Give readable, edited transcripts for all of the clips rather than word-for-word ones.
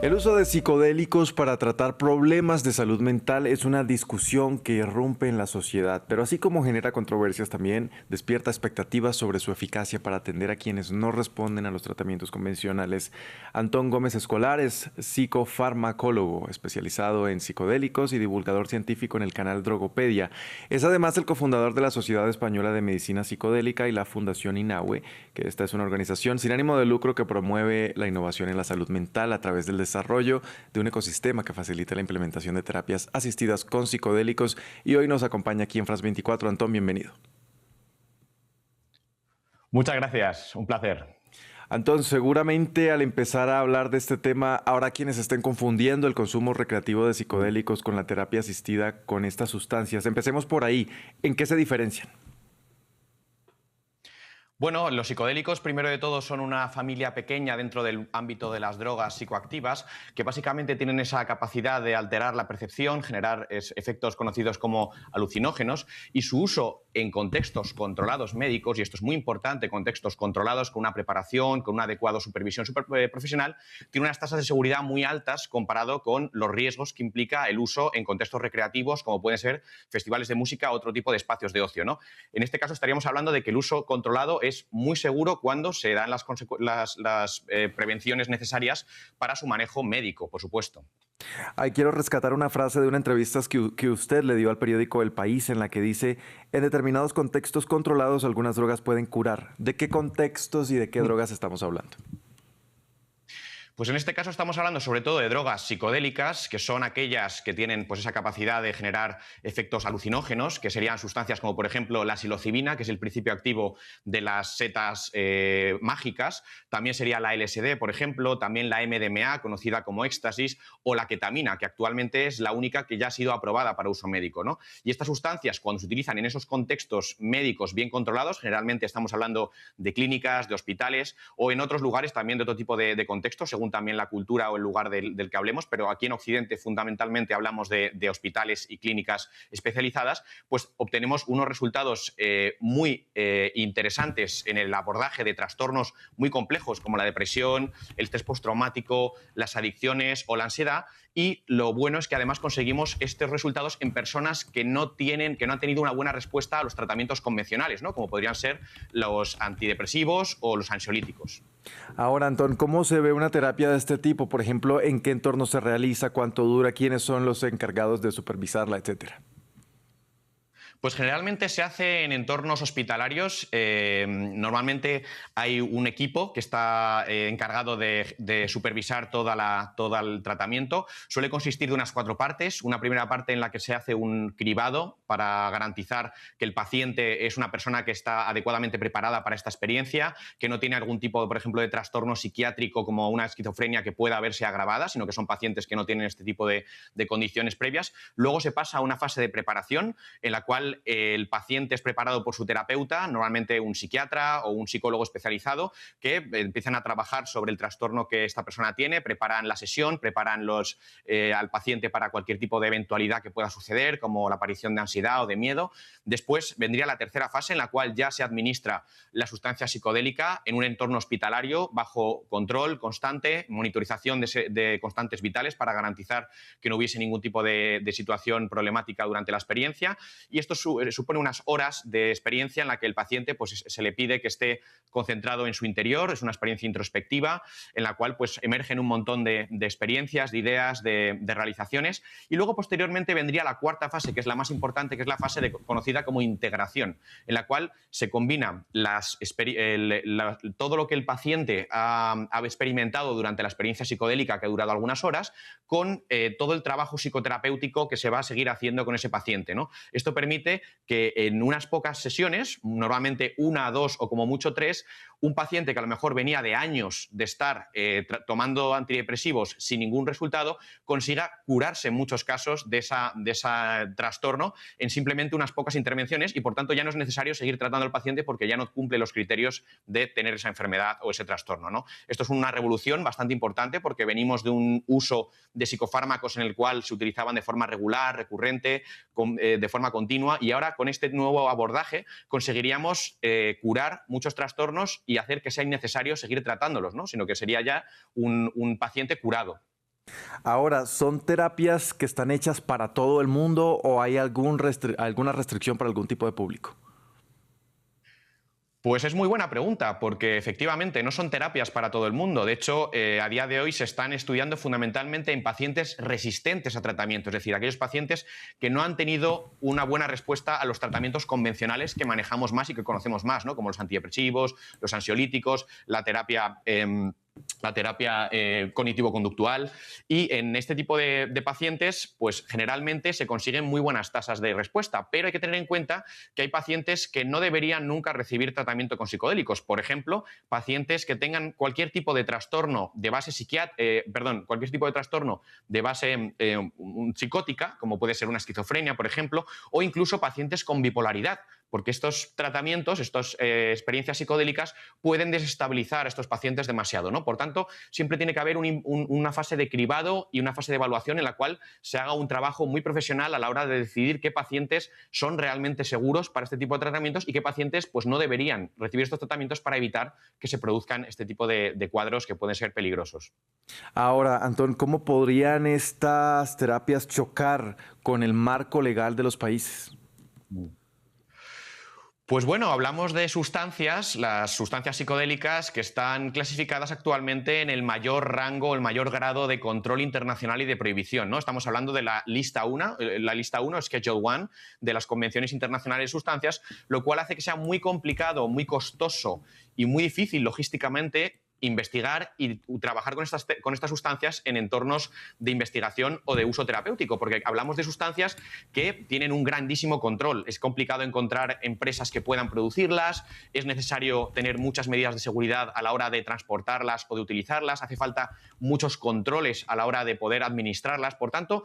El uso de psicodélicos para tratar problemas de salud mental es una discusión que irrumpe en la sociedad, pero así como genera controversias también despierta expectativas sobre su eficacia para atender a quienes no responden a los tratamientos convencionales. Antón Gómez Escolar es psicofarmacólogo, especializado en psicodélicos y divulgador científico en el canal Drogopedia. Es además el cofundador de la Sociedad Española de Medicina Psicodélica y la Fundación INAHUE, que esta es una organización sin ánimo de lucro que promueve la innovación en la salud mental a través del desarrollo de un ecosistema que facilita la implementación de terapias asistidas con psicodélicos. Y hoy nos acompaña aquí en France 24. Antón, bienvenido. Muchas gracias, un placer. Antón, seguramente al empezar a hablar de este tema, habrá quienes estén confundiendo el consumo recreativo de psicodélicos con la terapia asistida con estas sustancias. Empecemos por ahí. ¿En qué se diferencian? Bueno, los psicodélicos, primero de todo, son una familia pequeña dentro del ámbito de las drogas psicoactivas que básicamente tienen esa capacidad de alterar la percepción, generar efectos conocidos como alucinógenos, y su uso en contextos controlados médicos, y esto es muy importante, contextos controlados con una preparación, con una adecuada supervisión profesional, tiene unas tasas de seguridad muy altas comparado con los riesgos que implica el uso en contextos recreativos, como pueden ser festivales de música o otro tipo de espacios de ocio, ¿no? En este caso estaríamos hablando de que el uso controlado es muy seguro cuando se dan las prevenciones necesarias para su manejo médico, por supuesto. Ahí quiero rescatar una frase de una entrevista que usted le dio al periódico El País en la que dice, en determinados contextos controlados algunas drogas pueden curar. ¿De qué contextos y de qué drogas estamos hablando? Pues en este caso estamos hablando sobre todo de drogas psicodélicas, que son aquellas que tienen pues esa capacidad de generar efectos alucinógenos, que serían sustancias como por ejemplo la psilocibina, que es el principio activo de las setas mágicas, también sería la LSD, por ejemplo, también la MDMA, conocida como éxtasis, o la ketamina, que actualmente es la única que ya ha sido aprobada para uso médico, ¿no? Y estas sustancias, cuando se utilizan en esos contextos médicos bien controlados, generalmente estamos hablando de clínicas, de hospitales o en otros lugares también de otro tipo de contextos, según también la cultura o el lugar del que hablemos, pero aquí en Occidente fundamentalmente hablamos de hospitales y clínicas especializadas, pues obtenemos unos resultados muy interesantes en el abordaje de trastornos muy complejos como la depresión, el estrés postraumático, las adicciones o la ansiedad, y lo bueno es que además conseguimos estos resultados en personas que no han tenido una buena respuesta a los tratamientos convencionales, ¿no? Como podrían ser los antidepresivos o los ansiolíticos. Ahora, Antón, ¿cómo se ve una terapia de este tipo? Por ejemplo, ¿en qué entorno se realiza? ¿Cuánto dura? ¿Quiénes son los encargados de supervisarla, etcétera? Pues generalmente se hace en entornos hospitalarios. Normalmente hay un equipo que está encargado de supervisar todo el tratamiento. Suele consistir de unas 4 partes. Una primera parte en la que se hace un cribado para garantizar que el paciente es una persona que está adecuadamente preparada para esta experiencia, que no tiene algún tipo, por ejemplo, de trastorno psiquiátrico como una esquizofrenia que pueda verse agravada, sino que son pacientes que no tienen este tipo de condiciones previas. Luego se pasa a una fase de preparación en la cual el paciente es preparado por su terapeuta, normalmente un psiquiatra o un psicólogo especializado, que empiezan a trabajar sobre el trastorno que esta persona tiene, preparan la sesión, preparan al paciente para cualquier tipo de eventualidad que pueda suceder, como la aparición de ansiedad o de miedo. Después vendría la tercera fase en la cual ya se administra la sustancia psicodélica en un entorno hospitalario bajo control constante, monitorización de constantes vitales para garantizar que no hubiese ningún tipo de situación problemática durante la experiencia. Y esto supone unas horas de experiencia en la que el paciente pues, se le pide que esté concentrado en su interior. Es una experiencia introspectiva en la cual pues, emergen un montón de experiencias, de ideas, de realizaciones. Y luego posteriormente vendría la cuarta fase, que es la más importante, que es la fase conocida como integración, en la cual se combina todo lo que el paciente ha experimentado durante la experiencia psicodélica, que ha durado algunas horas, con todo el trabajo psicoterapéutico que se va a seguir haciendo con ese paciente, ¿no? Esto permite que en unas pocas sesiones, normalmente 1, 2 o como mucho 3, un paciente que a lo mejor venía de años de estar tomando antidepresivos sin ningún resultado, consiga curarse en muchos casos de ese trastorno en simplemente unas pocas intervenciones, y por tanto ya no es necesario seguir tratando al paciente porque ya no cumple los criterios de tener esa enfermedad o ese trastorno, ¿no? Esto es una revolución bastante importante porque venimos de un uso de psicofármacos en el cual se utilizaban de forma regular, recurrente, de forma continua, y ahora con este nuevo abordaje conseguiríamos curar muchos trastornos y hacer que sea innecesario seguir tratándolos, ¿no? Sino que sería ya un paciente curado. Ahora, ¿son terapias que están hechas para todo el mundo o hay alguna restricción para algún tipo de público? Pues es muy buena pregunta, porque efectivamente no son terapias para todo el mundo. De hecho, a día de hoy se están estudiando fundamentalmente en pacientes resistentes a tratamiento, es decir, aquellos pacientes que no han tenido una buena respuesta a los tratamientos convencionales que manejamos más y que conocemos más, ¿no? Como los antidepresivos, los ansiolíticos, la terapia cognitivo-conductual, y en este tipo de pacientes pues generalmente se consiguen muy buenas tasas de respuesta, pero hay que tener en cuenta que hay pacientes que no deberían nunca recibir tratamiento con psicodélicos. Por ejemplo, pacientes que tengan cualquier tipo de trastorno de base cualquier tipo de trastorno de base psicótica, como puede ser una esquizofrenia, por ejemplo, o incluso pacientes con bipolaridad, porque estos tratamientos, estas experiencias psicodélicas pueden desestabilizar a estos pacientes demasiado, ¿no? Por tanto, siempre tiene que haber una fase de cribado y una fase de evaluación en la cual se haga un trabajo muy profesional a la hora de decidir qué pacientes son realmente seguros para este tipo de tratamientos y qué pacientes pues, no deberían recibir estos tratamientos para evitar que se produzcan este tipo de cuadros que pueden ser peligrosos. Ahora, Antón, ¿cómo podrían estas terapias chocar con el marco legal de los países? Pues bueno, hablamos de sustancias, las sustancias psicodélicas que están clasificadas actualmente en el mayor rango, el mayor grado de control internacional y de prohibición, ¿no? Estamos hablando de la lista 1, Schedule 1, de las convenciones internacionales de sustancias, lo cual hace que sea muy complicado, muy costoso y muy difícil logísticamente investigar y trabajar con estas sustancias en entornos de investigación o de uso terapéutico, porque hablamos de sustancias que tienen un grandísimo control. Es complicado encontrar empresas que puedan producirlas, es necesario tener muchas medidas de seguridad a la hora de transportarlas o de utilizarlas, hace falta muchos controles a la hora de poder administrarlas. Por tanto,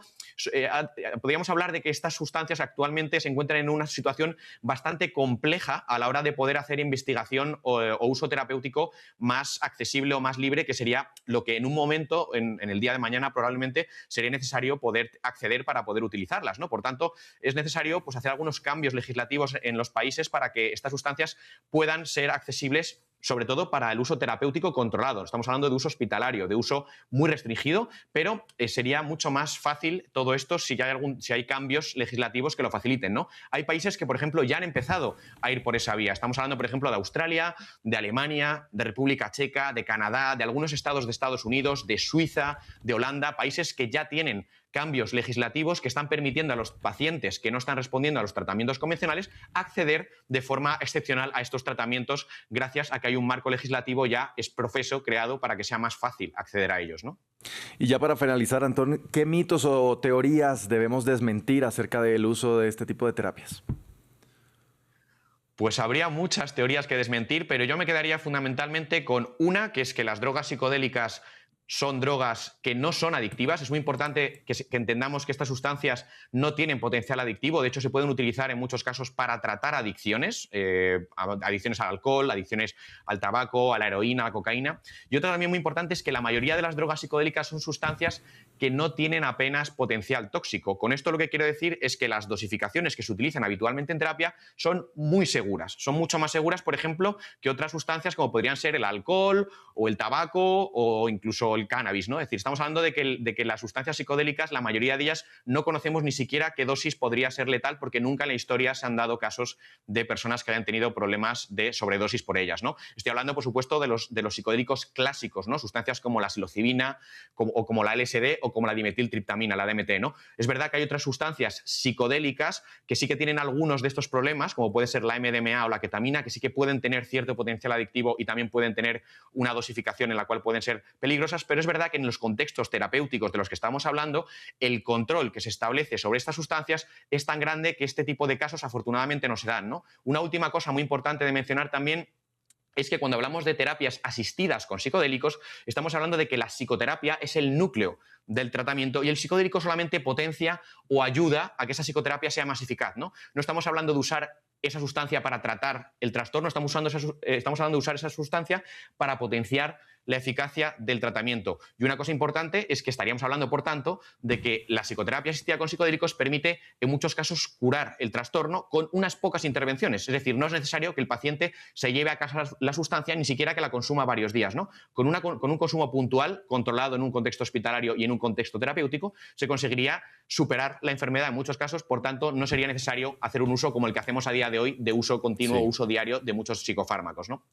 podríamos hablar de que estas sustancias actualmente se encuentran en una situación bastante compleja a la hora de poder hacer investigación o uso terapéutico más accesible o más libre, que sería lo que en un momento, en el día de mañana probablemente, sería necesario poder acceder para poder utilizarlas, ¿no? Por tanto, es necesario pues, hacer algunos cambios legislativos en los países para que estas sustancias puedan ser accesibles sobre todo para el uso terapéutico controlado. Estamos hablando de uso hospitalario, de uso muy restringido, pero sería mucho más fácil todo esto si hay cambios legislativos que lo faciliten, ¿no? Hay países que, por ejemplo, ya han empezado a ir por esa vía. Estamos hablando, por ejemplo, de Australia, de Alemania, de República Checa, de Canadá, de algunos estados de Estados Unidos, de Suiza, de Holanda, países que ya tienen cambios legislativos que están permitiendo a los pacientes que no están respondiendo a los tratamientos convencionales acceder de forma excepcional a estos tratamientos gracias a que hay un marco legislativo ya profeso creado para que sea más fácil acceder a ellos, ¿no? Y ya para finalizar, Antón, ¿qué mitos o teorías debemos desmentir acerca del uso de este tipo de terapias? Pues habría muchas teorías que desmentir, pero yo me quedaría fundamentalmente con una, que es que las drogas psicodélicas son drogas que no son adictivas. Es muy importante que entendamos que estas sustancias no tienen potencial adictivo. De hecho, se pueden utilizar en muchos casos para tratar adicciones, adicciones al alcohol, adicciones al tabaco, a la heroína, a la cocaína. Y otra también muy importante es que la mayoría de las drogas psicodélicas son sustancias que no tienen apenas potencial tóxico. Con esto lo que quiero decir es que las dosificaciones que se utilizan habitualmente en terapia son muy seguras. Son mucho más seguras, por ejemplo, que otras sustancias como podrían ser el alcohol o el tabaco o incluso el cannabis, ¿no? Es decir, estamos hablando de que las sustancias psicodélicas, la mayoría de ellas no conocemos ni siquiera qué dosis podría ser letal, porque nunca en la historia se han dado casos de personas que hayan tenido problemas de sobredosis por ellas, ¿no? Estoy hablando, por supuesto, de los psicodélicos clásicos, ¿no? Sustancias como la psilocibina o como la LSD o como la dimetiltriptamina, la DMT, ¿no? Es verdad que hay otras sustancias psicodélicas que sí que tienen algunos de estos problemas, como puede ser la MDMA o la ketamina, que sí que pueden tener cierto potencial adictivo y también pueden tener una dosificación en la cual pueden ser peligrosas, pero es verdad que en los contextos terapéuticos de los que estamos hablando, el control que se establece sobre estas sustancias es tan grande que este tipo de casos afortunadamente no se dan, ¿no? Una última cosa muy importante de mencionar también es que cuando hablamos de terapias asistidas con psicodélicos, estamos hablando de que la psicoterapia es el núcleo del tratamiento y el psicodélico solamente potencia o ayuda a que esa psicoterapia sea más eficaz, ¿no? No estamos hablando de usar esa sustancia para tratar el trastorno, estamos hablando de usar esa sustancia para potenciar la eficacia del tratamiento. Y una cosa importante es que estaríamos hablando, por tanto, de que la psicoterapia asistida con psicodélicos permite, en muchos casos, curar el trastorno con unas pocas intervenciones. Es decir, no es necesario que el paciente se lleve a casa la sustancia, ni siquiera que la consuma varios días, ¿no? Con un consumo puntual, controlado en un contexto hospitalario y en un contexto terapéutico, se conseguiría superar la enfermedad en muchos casos. Por tanto, no sería necesario hacer un uso como el que hacemos a día de hoy, de uso continuo, Sí. uso diario de muchos psicofármacos, ¿no?